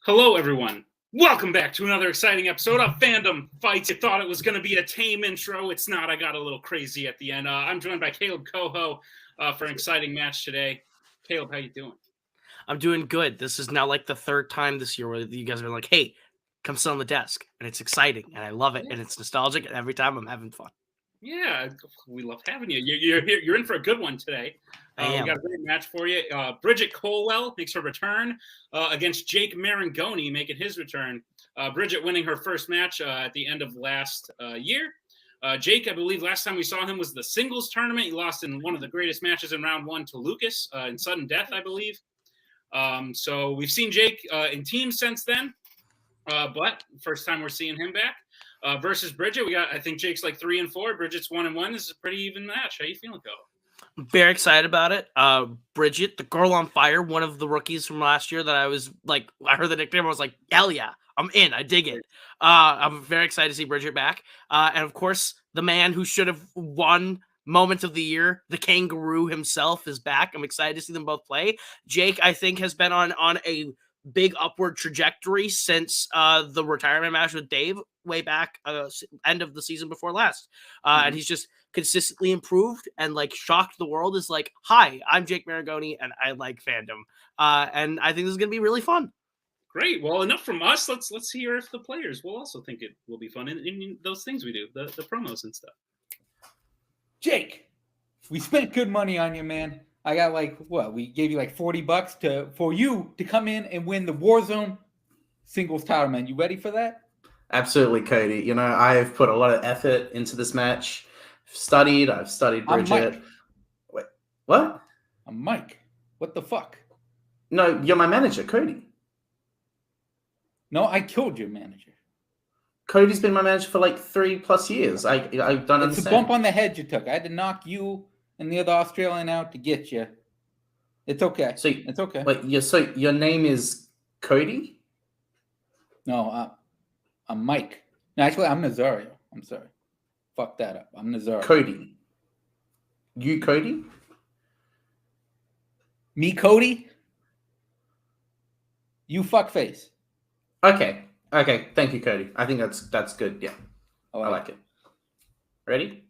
Hello, everyone. Welcome back to another exciting episode of Fandom Fights. You thought it was going to be a tame intro. It's not. I got a little crazy at the end. I'm joined by Caleb Coho for an exciting match today. Caleb, how you doing? I'm doing good. This is now like the third time this year where you guys have been like, hey, come sit on the desk. And it's exciting, and I love it, and it's nostalgic, and every time I'm having fun. Yeah, we love having you. You're in for a good one today. I am. We got a great match for you. Brigit Colwell makes her return against Jake Maringoni, making his return. Brigit winning her first match at the end of last year. Jake, I believe last time we saw him was the singles tournament. He lost in one of the greatest matches in round one to Lucas in sudden death, I believe. So we've seen Jake in teams since then, but first time we're seeing him back. Versus Brigit, I think Jake's like 3-4. Brigit's 1-1. This is a pretty even match. How you feeling, Go? I'm very excited about it. Brigit, the girl on fire, one of the rookies from last year that I was like, I heard the nickname, I was like, hell yeah, I'm in. I dig it. I'm very excited to see Brigit back. And of course, the man who should have won Moment of the Year, the kangaroo himself, is back. I'm excited to see them both play. Jake, I think, has been on a big upward trajectory since the retirement match with Dave way back end of the season before last. And he's just consistently improved and like shocked the world. Is like, hi, I'm Jake Maringoni and I like Fandom. And I think this is gonna be really fun. Great. Well, enough from us. Let's hear if the players will also think it will be fun in those things we do, the promos and stuff. Jake, we spent good money on you, man. I got we gave you like $40 for you to come in and win the Warzone singles title, man. You ready for that? Absolutely, Cody. You know, I've put a lot of effort into this match. I've studied Brigit. Wait, what? I'm Mike. What the fuck? No, you're my manager, Cody. No, I killed your manager. Cody's been my manager for like 3+ years. I don't understand. It's a bump on the head you took. I had to knock you and the other Australian out to get you. It's okay. So it's okay. Wait, your name is Cody? No, I'm Mike. No, actually, I'm Nazario. I'm sorry. Fuck that up. I'm Nazario. Cody. You Cody? Me Cody? You fuckface. Okay. Thank you, Cody. I think that's good. Yeah. I like it. Ready?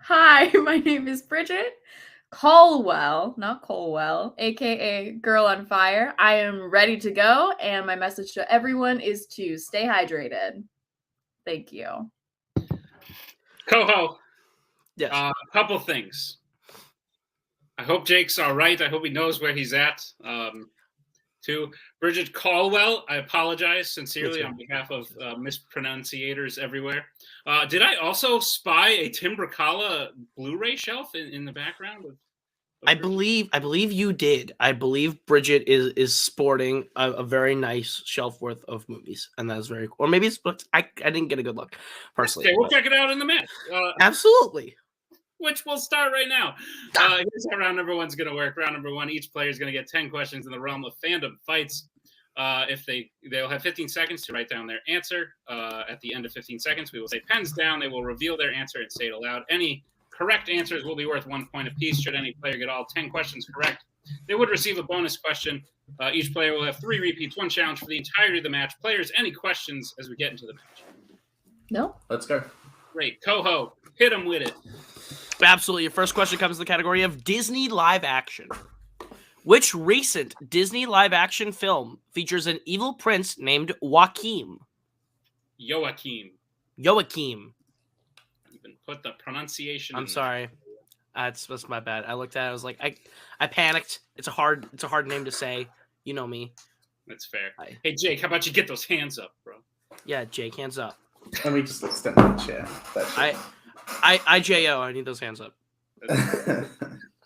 Hi, my name is Brigit Colwell, not Colwell, aka Girl on Fire. I am ready to go, and my message to everyone is to stay hydrated. Thank you. Coho. Yes. A couple things. I hope Jake's all right. I hope he knows where he's at. To Brigit Colwell, I apologize sincerely on behalf of mispronunciators everywhere. Did I also spy a Tim Bracala Blu-ray shelf in the background? I believe you did. I believe Brigit is sporting a very nice shelf worth of movies, and that is very cool. Or maybe it's books. I didn't get a good look personally. Okay, we'll check it out in the match. Absolutely. Which we'll start right now. Here's how round number one's going to work. Round number one, each player is going to get 10 questions in the realm of Fandom Fights. If they'll have 15 seconds to write down their answer. At the end of 15 seconds, we will say pens down. They will reveal their answer and say it aloud. Any correct answers will be worth 1 point apiece. Should any player get all 10 questions correct, they would receive a bonus question. Each player will have 3 repeats, 1 challenge for the entirety of the match. Players, any questions as we get into the match? No. Let's go. Great. Coho, hit them with it. Absolutely. Your first question comes in the category of Disney live action. Which recent Disney live action film features an evil prince named Joachim? Joachim. Joachim. Even put the pronunciation. I'm sorry. That's my bad. I looked at it. I was like, I panicked. It's a hard name to say. You know me. That's fair. Hey, Jake, how about you get those hands up, bro? Yeah, Jake, hands up. Let me just extend the chair. IJO, I need those hands up. All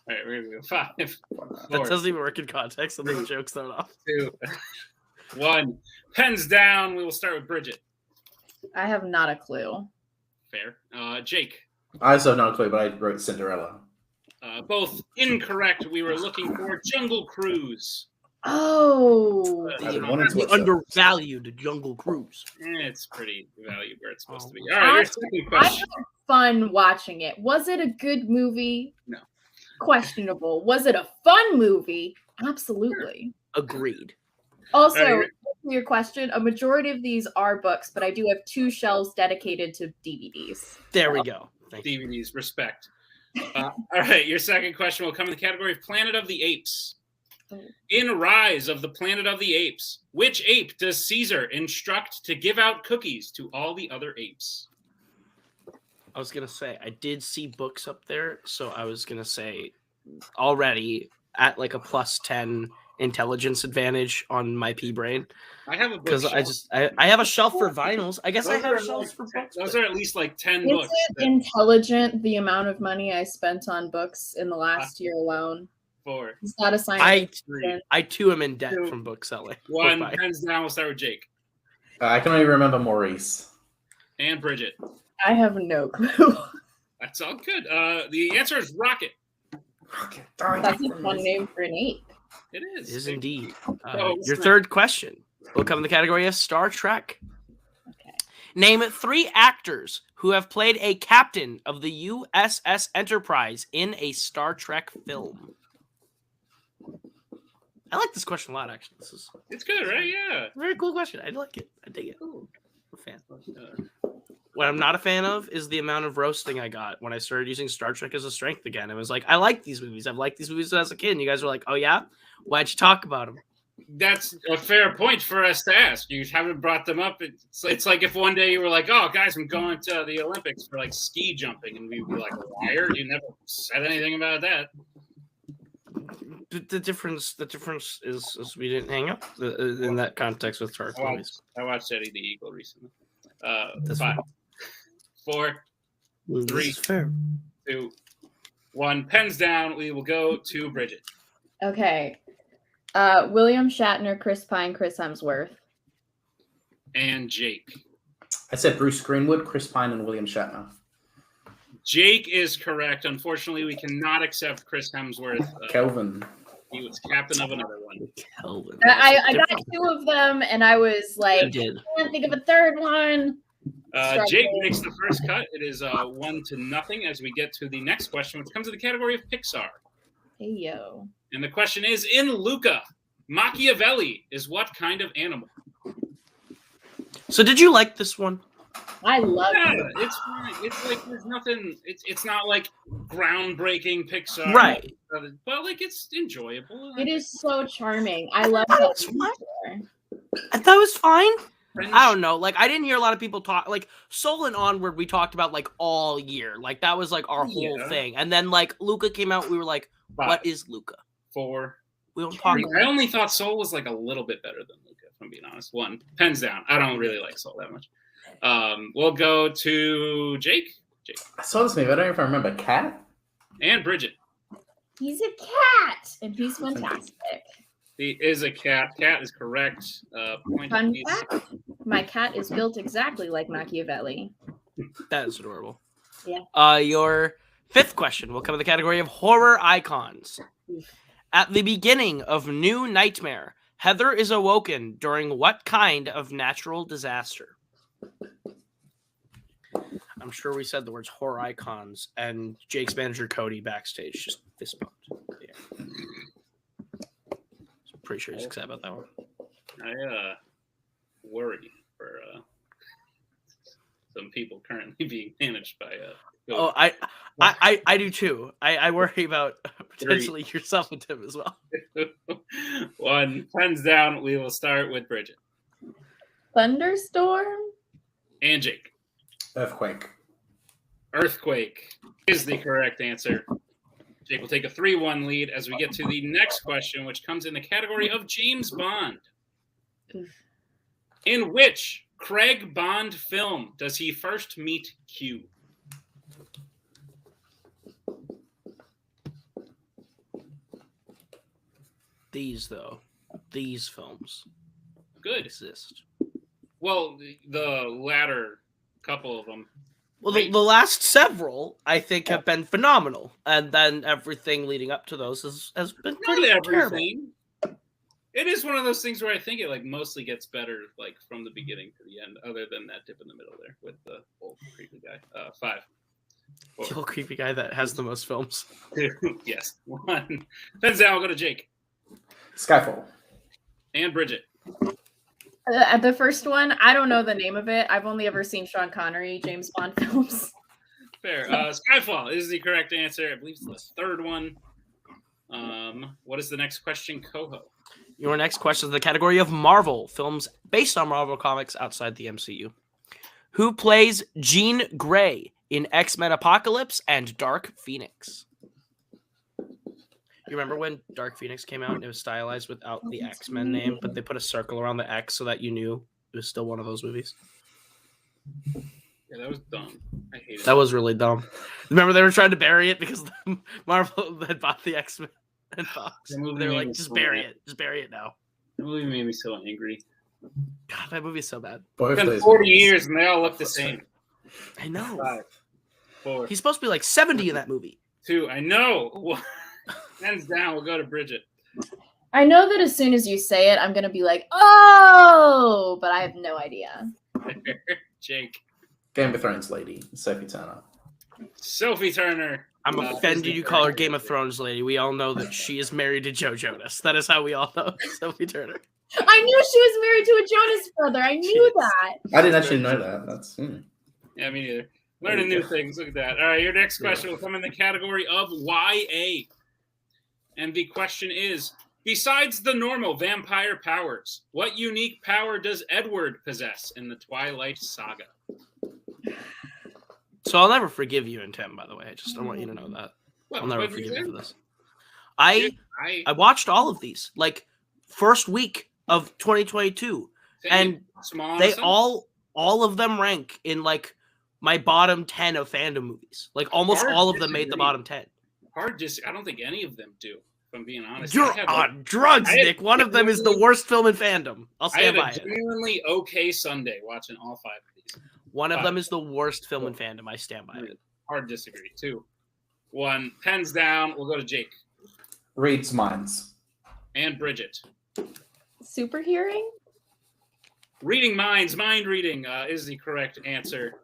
right, we're going to go 5, 4, That doesn't even work in context, so the joke's thrown off. 2, 1. Pens down. We will start with Brigit. I have not a clue. Fair. Jake. I also have no clue, but I wrote Cinderella. Both incorrect. We were looking for Jungle Cruise. Oh. The undervalued Jungle Cruise. It's pretty valued where it's supposed to be. All right, your second question. I had fun watching it. Was it a good movie? No. Questionable. Was it a fun movie? Absolutely. Agreed. Also, All right. to your question, a majority of these are books, but I do have 2 shelves dedicated to DVDs. There we go. Thank you. DVDs, respect. All right, your second question will come in the category of Planet of the Apes. In Rise of the Planet of the Apes, which ape does Caesar instruct to give out cookies to all the other apes? I was gonna say I did see books up there, so I was gonna say already at like a +10 intelligence advantage on my P brain I have a book because I have a shelf for vinyls. I guess I have shelves for books. Those but- are at least like 10 Is books. it intelligent the amount of money I spent on books in the last year alone? 4, Is that a sign? I too am in debt 2, from book selling. 1, Book buying. hands down. We'll start with Jake I can only remember Maurice. and Brigit. I have no clue. That's all good. The answer is Rocket. That's a fun name for an ape. It is. It is indeed. Oh, Your snap. third question will come in the category of Star Trek. Okay. Name 3 actors who have played a captain of the USS Enterprise in a Star Trek film. I like this question a lot, actually. This is It's good, right? Yeah. a very cool question. I like it. I dig it. Cool. I'm a fan. What I'm not a fan of is the amount of roasting I got when I started using Star Trek as a strength again. It was like, I like these movies. I've liked these movies as a kid. And you guys were like, oh, yeah? Why'd you talk about them? That's a fair point for us to ask. You haven't brought them up. It's like if one day you were like, "Oh, guys, I'm going to the Olympics for like ski jumping," and we'd be like, "Liar! You never said anything about that." The difference is we didn't hang up in that context with Star movies. I watched Eddie the Eagle recently. That's 5, 4, This 3, is fair. 2, 1. Pens down. We will go to Brigit. Okay. William Shatner, Chris Pine, Chris Hemsworth. And Jake. I said Bruce Greenwood, Chris Pine, and William Shatner. Jake is correct. Unfortunately, we cannot accept Chris Hemsworth. Kelvin. He was captain of another one. Kelvin. I got 2 of them, and I was I like, did. I can't think of a third one. Jake makes the first cut. It is 1-0 as we get to the next question, which comes to the category of Pixar. Hey, yo. And the question is, in Luca, Machiavelli is what kind of animal? So did you like this one? I love Yeah, it. it's fine. It's like there's nothing. It's not like groundbreaking Pixar, Right. But like it's enjoyable. It is so charming. I love that. It's I thought it was fine. I don't know. Like, I didn't hear a lot of people talk. Like, Soul and Onward, we talked about, like, all year. Like, that was, like, our whole thing. And then, like, Luca came out. We were like, 5, what is Luca? 4. We don't talk about I only thought Soul was, like, a little bit better than Luca, if I'm being honest. 1. Pens down. I don't really like Soul that much. We'll go to Jake. I saw this movie. I don't even remember. Cat? And Brigit. He's a cat, and he's fantastic. He is a cat. Cat is correct. Point Fun apiece. fact, my cat is built exactly like Machiavelli. That is adorable. Yeah. Your fifth question will come in the category of horror icons. At the beginning of New Nightmare, Heather is awoken during what kind of natural disaster? I'm sure we said the words horror icons, and Jake's manager Cody backstage just fist bumped. Yeah. So pretty sure he's excited about that one. I worry for some people currently being managed by Oh, I do too. I worry about potentially yourself and Tim as well. 1. Pens down. We will start with Brigit Thunderstorm? and Jake. Earthquake. Earthquake is the correct answer. Jake will take a 3-1 lead as we get to the next question, which comes in the category of James Bond. In which Craig Bond film does he first meet Q? These films Good. exist. Well, the latter couple of them. Well, the last several, I think, have been phenomenal. And then everything leading up to those has been pretty Not terrible. everything. It is one of those things where I think it like mostly gets better like from the beginning to the end, other than that dip in the middle there with the old creepy guy. 5. The old creepy guy that has the most films. 2. Yes. 1. Depends down. I'll go to Jake. Skyfall. And Brigit. The first one, I don't know the name of it. I've only ever seen Sean Connery James Bond films. Fair. Skyfall is the correct answer. I believe it's the third one. What is the next question, Coho? Your next question is the category of Marvel films based on Marvel comics outside the MCU. Who plays Jean Grey in X-Men Apocalypse and Dark Phoenix? You remember when Dark Phoenix came out and it was stylized without the X-Men name, but they put a circle around the X so that you knew it was still one of those movies? Yeah, that was dumb. I hate it. That was really dumb. Remember they were trying to bury it because Marvel had bought the X-Men and Fox. They were like, just bury it. Just bury it now. That movie made me so angry. God, that movie is so bad. It's been 40 years and they all look the same. I know. 5, 4. He's supposed to be like 70 in that movie. 2. I know. Hands down. We'll go to Brigit. I know that as soon as you say it, I'm going to be like, oh, but I have no idea. Jake. Game of Thrones lady, Sophie Turner. Sophie Turner. I'm offended you call her Game of Thrones lady. We all know that she is married to Joe Jonas. That is how we all know Sophie Turner. I knew she was married to a Jonas brother. I knew that. I didn't actually know that. That's Yeah, me neither. Learning new things. Look at that. All right, your next question will come in the category of YA. And the question is, besides the normal vampire powers, what unique power does Edward possess in the Twilight Saga? So I'll never forgive you and Tim, by the way. I want you to know that. I'll never forgive you for this. I watched all of these, like, first week of 2022. And they all of them rank in, like, my bottom 10 of Fandom movies. Like, almost all of them made the bottom 10. I don't think any of them do, if I'm being honest. You're on drugs, Nick. One of them is the worst film in Fandom. I'll stand by it. I had a genuinely okay Sunday watching all 5 of these. One of them is the worst film in Fandom. I stand by it. Hard disagree. 2, 1. Pens down. We'll go to Jake. Reads minds. And Brigit. Super hearing? Reading minds. Mind reading is the correct answer.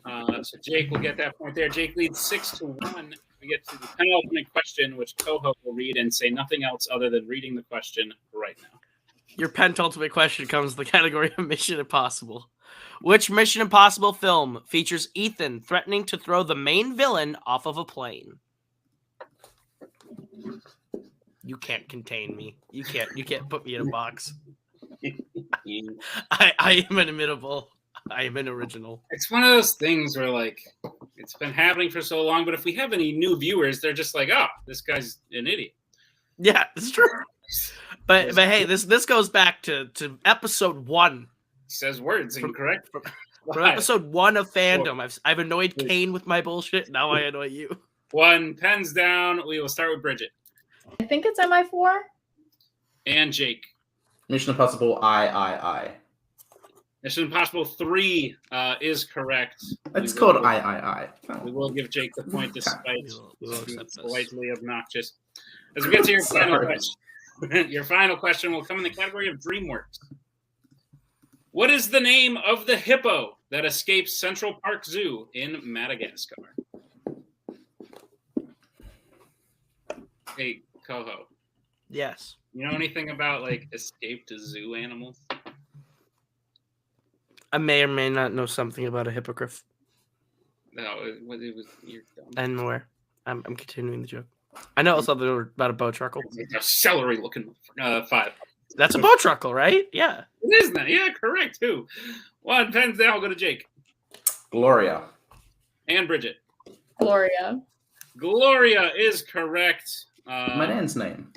So Jake will get that point there. Jake leads 6-1. We get to the penultimate question, which Coho will read and say nothing else other than reading the question right now. Your penultimate question comes in the category of Mission Impossible. Which Mission Impossible film features Ethan threatening to throw the main villain off of a plane? You can't contain me. You can't put me in a box. I am inimitable. I am an original. It's one of those things where, like, it's been happening for so long, but if we have any new viewers, they're just like, oh, this guy's an idiot. Yeah, it's true. But hey, this goes back to episode 1. Says words incorrect. From episode 1 of Fandom, I've annoyed Kane with my bullshit. Now I annoy you. 1. Pens down. We will start with Brigit. I think it's MI4. And Jake. Mission Impossible I. Mission Impossible 3 is correct. It's called I. We will give Jake the point despite being slightly obnoxious. As we get to your final question, your final question will come in the category of DreamWorks. What is the name of the hippo that escapes Central Park Zoo in Madagascar? Hey, Coho. Yes. You know anything about, like, escaped zoo animals? I may or may not know something about a hippogriff. No, it was you're dumb. And more. I'm continuing the joke. I know something about a bow truckle. It's a celery looking 5. That's a bow truckle, right? Yeah. It is that. Yeah, correct. 2. 1. Pens down. I'll go to Jake. Gloria. And Brigit. Gloria. Gloria is correct. My nan's name.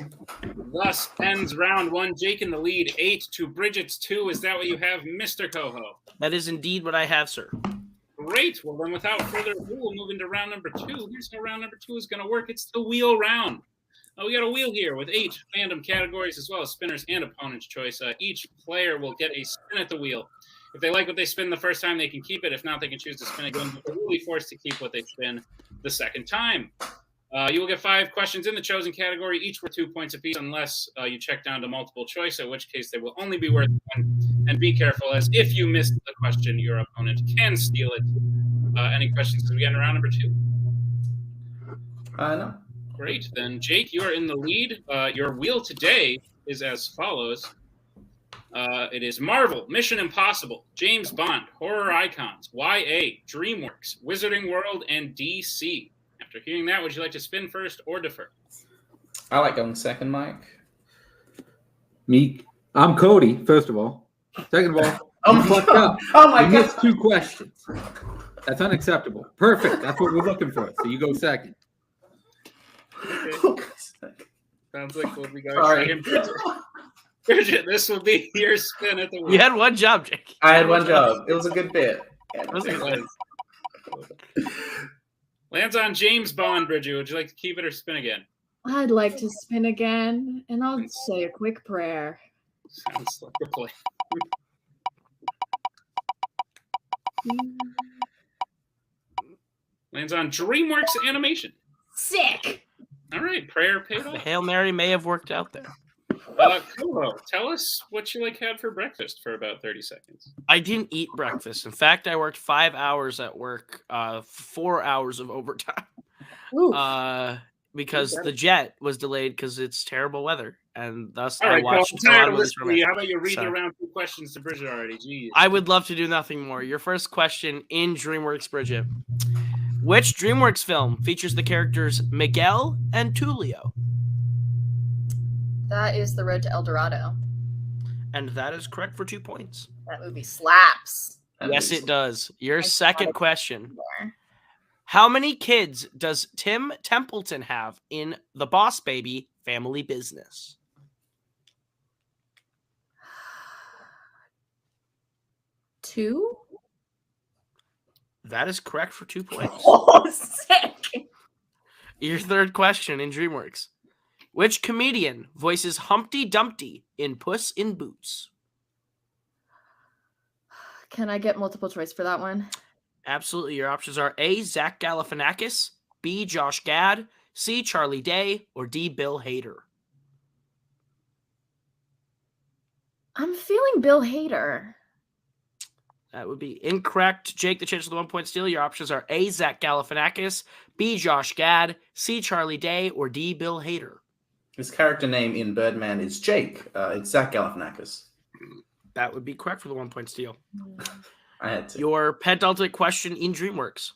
Thus ends round 1. Jake in the lead, 8 to Brigit's 2. Is that what you have, Mr. Coho? That is indeed what I have, sir. Great. Well, then without further ado, we'll move into round number 2. Here's how round number 2 is going to work. It's the wheel round. We got a wheel here with 8 fandom categories as well as spinners and opponent's choice. Each player will get a spin at the wheel. If they like what they spin the first time, they can keep it. If not, they can choose to spin again, but they're really forced to keep what they spin the second time. You will get 5 questions in the chosen category, each worth 2 points apiece, unless you check down to multiple choice, in which case they will only be worth 1. And be careful, as if you missed the question, your opponent can steal it. Any questions as we get into round number 2? No. Great. Then, Jake, you are in the lead. Your wheel today is as follows. It is Marvel, Mission Impossible, James Bond, Horror Icons, YA, DreamWorks, Wizarding World, and DC. After hearing that, would you like to spin first or defer? I like going second, Mike. Me, I'm Cody. First of all, second of all, Oh you my fucked God. up. Oh my You God. missed 2 questions. That's unacceptable. Perfect. That's what we're looking for. So you go second. Okay. Sounds like we'll be going Sorry. second. Bridget, this will be your spin at the wheel. You had one job, Jake. I had one job. It was a good bit. That was a It good was. Lands on James Bond, Bridget. Would you like to keep it or spin again? I'd like to spin again, and I'll say a quick prayer. Sounds like a play. Lands on DreamWorks Animation. Sick. All right, prayer paid The off. Hail Mary may have worked out there. Colwell, tell us what you had for breakfast for about 30 seconds. I didn't eat breakfast. In fact, I worked 5 hours at work, 4 hours of overtime, Ooh. because the jet was delayed because it's terrible weather, and thus All I right, watched I'm a lot tired of of movies listening for to you. myself. How about you read So- the round 2 questions to Bridget already? Jeez. I would love to do nothing more. Your first question in DreamWorks, Bridget. Which DreamWorks film features the characters Miguel and Tulio? That is The Road to El Dorado. And that is correct for 2 points. That movie slaps. Yes, it does. Your I second thought it- question. More. How many kids does Tim Templeton have in The Boss Baby Family Business? 2? That is correct for 2 points. Oh, sick. Your third question in DreamWorks. Which comedian voices Humpty Dumpty in Puss in Boots? Can I get multiple choice for that one? Absolutely. Your options are A, Zach Galifianakis, B, Josh Gad, C, Charlie Day, or D, Bill Hader. I'm feeling Bill Hader. That would be incorrect. Jake, the chance for the 1 point steal. Your options are A, Zach Galifianakis, B, Josh Gad, C, Charlie Day, or D, Bill Hader. His character name in Birdman is Jake. It's Zach Galifianakis. That would be correct for the 1 point steal. I had to. Your penultimate question in DreamWorks.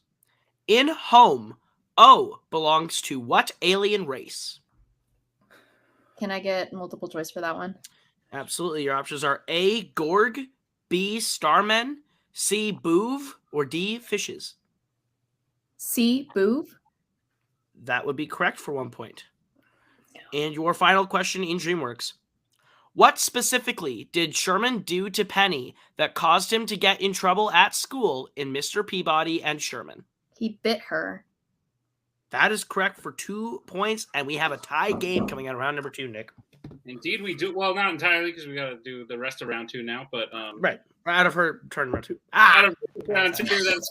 In Home, O belongs to what alien race? Can I get multiple choice for that one? Absolutely. Your options are A, Gorg, B, Starmen, C, Boov, or D, Fishes. C, Boov. That would be correct for 1 point. And your final question in DreamWorks. What specifically did Sherman do to Penny that caused him to get in trouble at school in Mr. Peabody and Sherman? He bit her. That is correct for 2 points, and we have a tie game coming out of round number 2, Nick. Indeed, we do. Well, not entirely because we got to do the rest of round 2 now, but Right. Out of her turn round 2. out of round 2, that's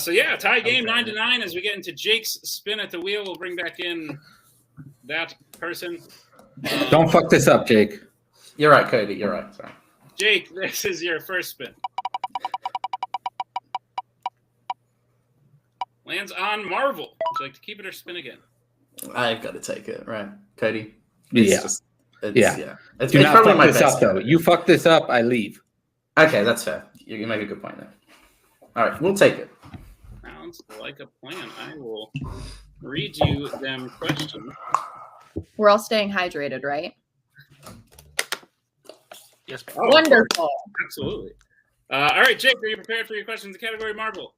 so yeah, tie game 9-9 as we get into Jake's spin at the wheel. We'll bring back in that person. Don't fuck this up, Jake. You're right, Cody. You're right. Sorry. Jake, this is your first spin. Lands on Marvel. Would you like to keep it or spin again? I've got to take it, right, Cody? Yeah. It's Yeah. It's, Do it's not probably fuck my this best. up, though. You fuck this up, I leave. Okay, that's fair. You make a good point there. All right, we'll take it. Sounds like a plan. I will read you them questions. We're all staying hydrated, right? Yes, ma'am. Oh, Wonderful. absolutely. All right, Jake, are you prepared for your questions in the category Marvel?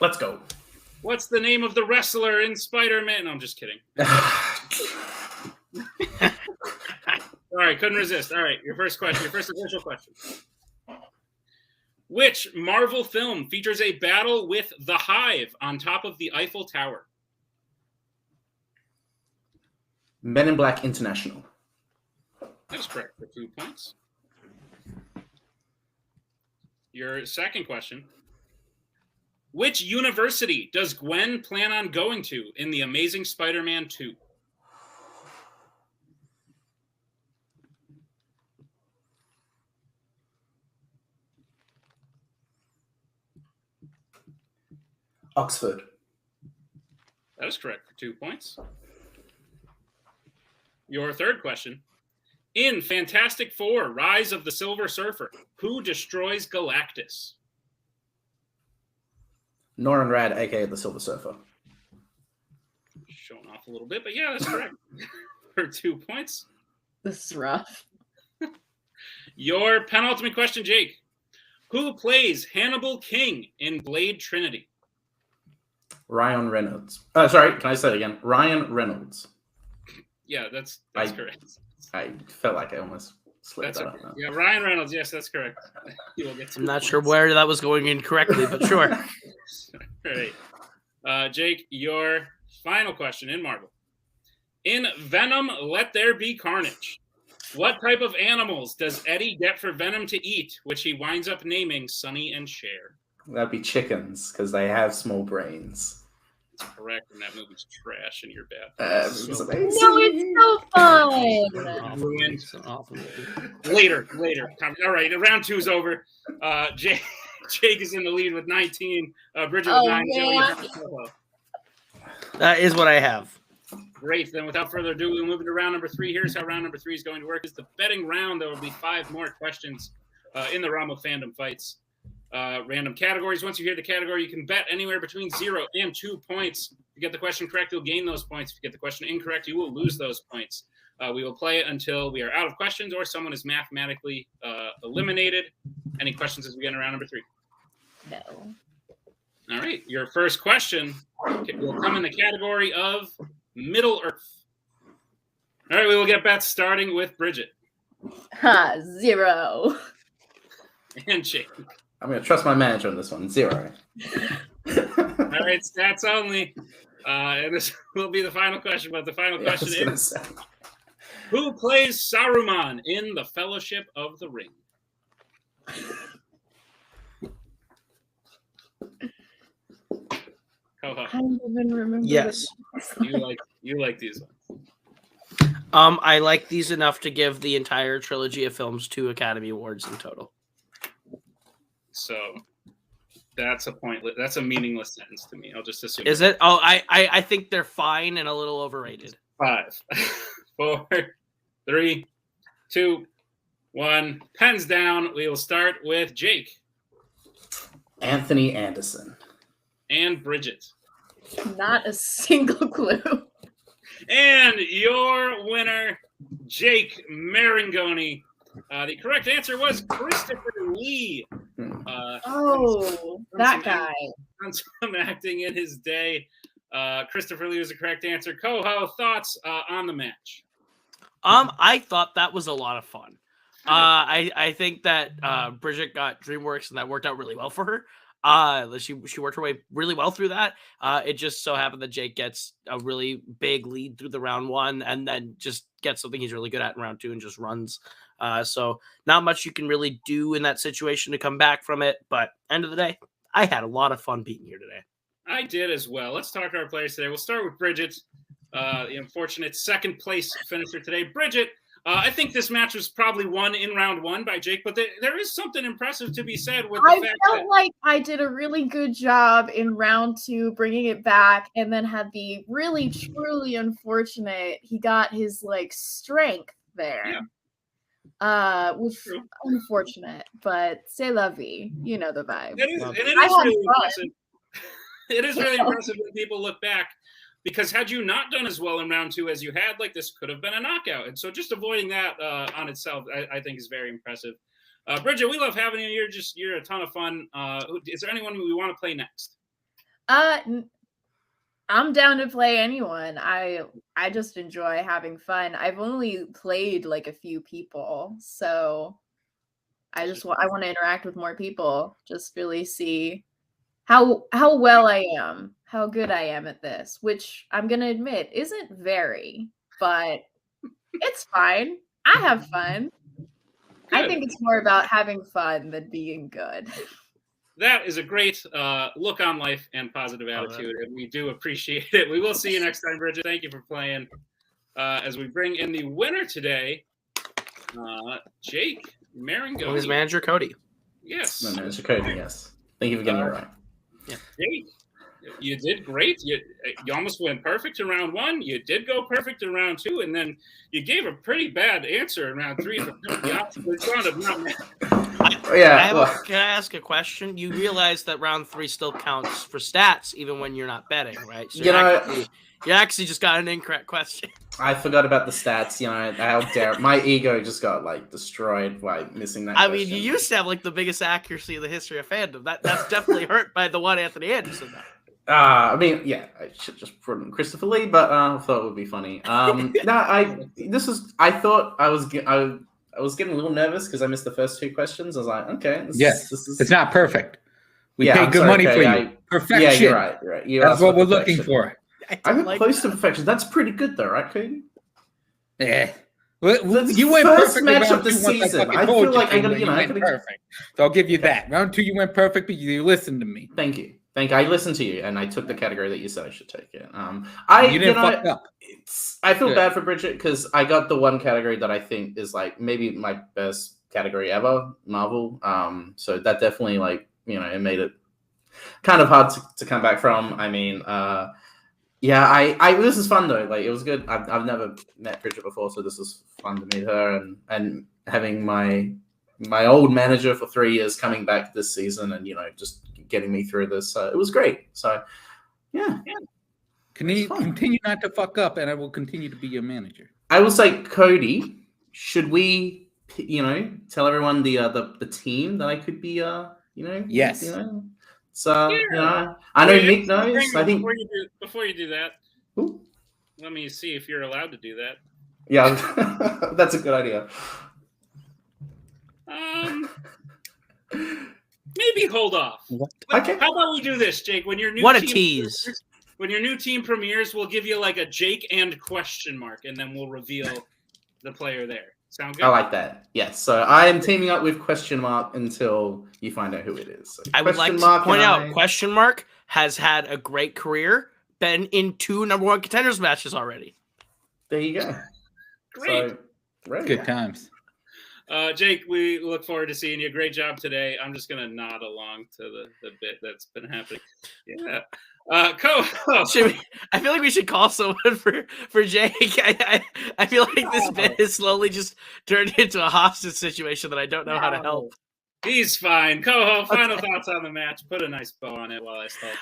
Let's go. What's the name of the wrestler in Spider-Man? No, I'm just kidding. All right, couldn't resist. All right, your first question, your first official question. Which Marvel film features a battle with the Hive on top of the Eiffel Tower? Men in Black International. That is correct for 2 points. Your second question. Which university does Gwen plan on going to in The Amazing Spider-Man 2? Oxford. That is correct for 2 points. Your third question. In Fantastic Four: Rise of the Silver Surfer, who destroys Galactus? Norrin Rad, aka the Silver Surfer. Showing off a little bit, but yeah, that's correct. For 2 points. This is rough. Your penultimate question, Jake. Who plays Hannibal King in Blade Trinity? Ryan Reynolds. Sorry, can I say it again? Ryan Reynolds. Yeah, that's correct. I felt like I almost slipped That's that okay. up. Yeah, Ryan Reynolds. Yes, that's correct. You will get 2 I'm not points. sure where that was going incorrectly, but sure. All right. Jake, your final question in Marvel. In Venom, Let There Be Carnage, what type of animals does Eddie get for Venom to eat, which he winds up naming Sonny and Cher? That'd be chickens, because they have small brains. That's correct, and that movie's trash, and you're bad. It's So- amazing. No, it's so fun. Ruined. It's an awful movie. Later. All right, round 2's over. Jake is in the lead with 19. Bridget with 9. Joey man. has 12. That is what I have. Great. Then without further ado, we'll move into round number 3. Here's how round number 3 is going to work. It's the betting round. There will be 5 more questions in the realm of fandom fights. Random categories. Once you hear the category, you can bet anywhere between 0 and 2 points. If you get the question correct, you'll gain those points. If you get the question incorrect, you will lose those points. We will play it until we are out of questions or someone is mathematically eliminated. Any questions as we get into round number 3? No. All right. Your first question will come in the category of Middle Earth. All right. We will get bets starting with Bridget Ha, 0. and Jake. I'm going to trust my manager on this one. 0. All right. Stats only. And this will be the final question. But the final question is, who plays Saruman in The Fellowship of the Ring? I don't even remember. Yes. You like these ones. I like these enough to give the entire trilogy of films 2 Academy Awards in total. So that's a meaningless sentence to me. I'll just assume. Is it? Oh, I think they're fine and a little overrated. 5, 4, 3, 2, 1. Pens down. We will start with Jake Anthony Anderson. and Bridget. Not a single clue. And your winner, Jake Maringoni. The correct answer was Christopher Lee. That guy. On some acting in his day. Christopher Lee was the correct answer. Coho, thoughts on the match? I thought that was a lot of fun. I think that Bridget got DreamWorks and that worked out really well for her. She worked her way really well through that. It just so happened that Jake gets a really big lead through the round 1 and then just gets something he's really good at in round 2 and just runs. So not much you can really do in that situation to come back from it. But end of the day, I had a lot of fun being here today. I did as well. Let's talk to our players today. We'll start with Bridget, the unfortunate second place finisher today. Bridget, I think this match was probably won in round 1 by Jake, but there is something impressive to be said with the I fact felt like I did a really good job in round 2 bringing it back, and then had the really truly unfortunate. He got his strength there, which True. unfortunate, but c'est la vie. You know the vibe. It is, and it I is had really fun. impressive. It is really impressive when people look back, because had you not done as well in round 2 as you had, this could have been a knockout. And so just avoiding that on itself, I think is very impressive. Bridget, we love having you. You're a ton of fun. Is there anyone we want to play next? I'm down to play anyone. I just enjoy having fun. I've only played a few people, so I want to interact with more people. Just really see how well I am, how good I am at this, which I'm gonna admit isn't very, but it's fine. I have fun. I think it's more about having fun than being good. That is a great look on life and positive attitude, and we do appreciate it. We will see you next time, Bridget. Thank you for playing. As we bring in the winner today, Jake Maringoni. His manager, Cody. Yes. My manager, Cody, yes. Thank you for getting it right. Jake, You did great. You almost went perfect in round 1. You did go perfect in round 2, and then you gave a pretty bad answer in round 3 for the opposite round of not. Can I ask a question? You realize that round 3 still counts for stats, even when you're not betting, right? So you actually just got an incorrect question. I forgot about the stats. How dare my ego just got like destroyed by missing that. I mean, you used to have like the biggest accuracy in the history of fandom. That's definitely hurt by the one Anthony Anderson. I mean, yeah, I should just put in Christopher Lee, but I thought it would be funny. I thought I was getting a little nervous because I missed the first 2 questions. I was like, okay, this is... it's not perfect. We paid good money for you. Perfection. Yeah, you're right. That's what we're looking for. I'm close to perfection. That's pretty good, though, right, Cody? Yeah. Well, you went perfect match of the season. I feel like I gotta perfect. So I'll give you that. Round 2, you went perfect, but you listened to me. Thank you. I listened to you, and I took the category that you said I should take it. You didn't fuck up. I feel bad for Brigit because I got the one category that I think is like maybe my best category ever, Marvel. So that definitely it made it kind of hard to come back from. I mean, this is fun though. Like it was good. I've never met Brigit before, so this is fun to meet her and having my old manager for 3 years coming back this season and just getting me through this. It was great. So yeah. Continue not to fuck up, and I will continue to be your manager. I will say, Cody, should we tell everyone the team that I could be Yes. So I know Nick knows. I think before you do that, ooh. Let me see if you're allowed to do that. Yeah, that's a good idea. Maybe hold off. What? Okay. How about we do this, Jake? When your new tease. When your new team premieres, we'll give you like a Jake and question mark, and then we'll reveal the player there. Sound good? I like that. Yes. So I am teaming up with question mark until you find out who it is. So I would like to point out question mark has had a great career, been in 2 number 1 contenders matches already. There you go. Great. So, good times. Jake, we look forward to seeing you. Great job today. I'm just going to nod along to the bit that's been happening. Yeah. Co-host. I feel like we should call someone for Jake. I feel like this bit is slowly just turned into a hostage situation that I don't know how to help. He's fine. Co-host, final thoughts on the match. Put a nice bow on it while I start.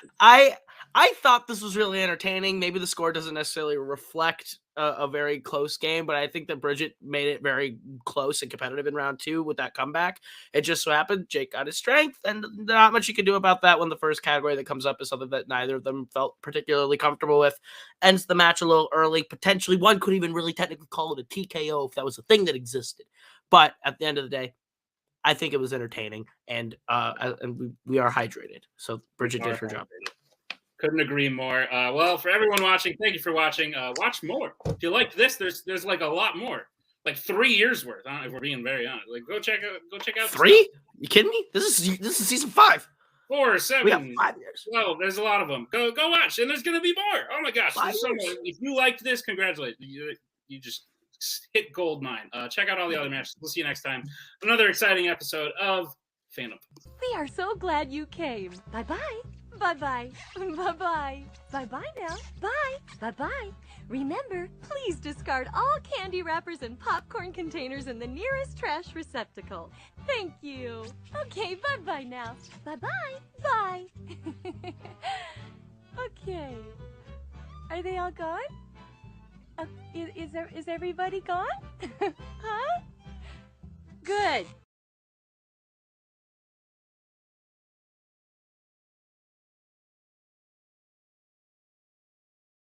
I thought this was really entertaining. Maybe the score doesn't necessarily reflect a very close game, but I think that Brigit made it very close and competitive in round 2 with that comeback. It just so happened Jake got his strength, and not much you can do about that when the first category that comes up is something that neither of them felt particularly comfortable with. Ends the match a little early. Potentially, one could even really technically call it a TKO if that was a thing that existed. But at the end of the day, I think it was entertaining, and we are hydrated. So Brigit did her job. Couldn't agree more. Well, for everyone watching, thank you for watching. Watch more. If you liked this, there's like a lot more, like 3 years worth. If we're being very honest, like go check out 3. You kidding me? This is season 5. 4, 7. We got 5 years. Well, there's a lot of them. Go watch, and there's gonna be more. Oh my gosh, there's so much. If you liked this, congratulations. You just hit gold mine. Check out all the other matches. We'll see you next time. Another exciting episode of Fandom. We are so glad you came. Bye-bye. Bye-bye. Bye-bye. Bye-bye now. Bye. Bye-bye. Remember, please discard all candy wrappers and popcorn containers in the nearest trash receptacle. Thank you. Okay, bye-bye now. Bye-bye. Bye. Okay. Are they all gone? Is everybody gone? Huh? Good.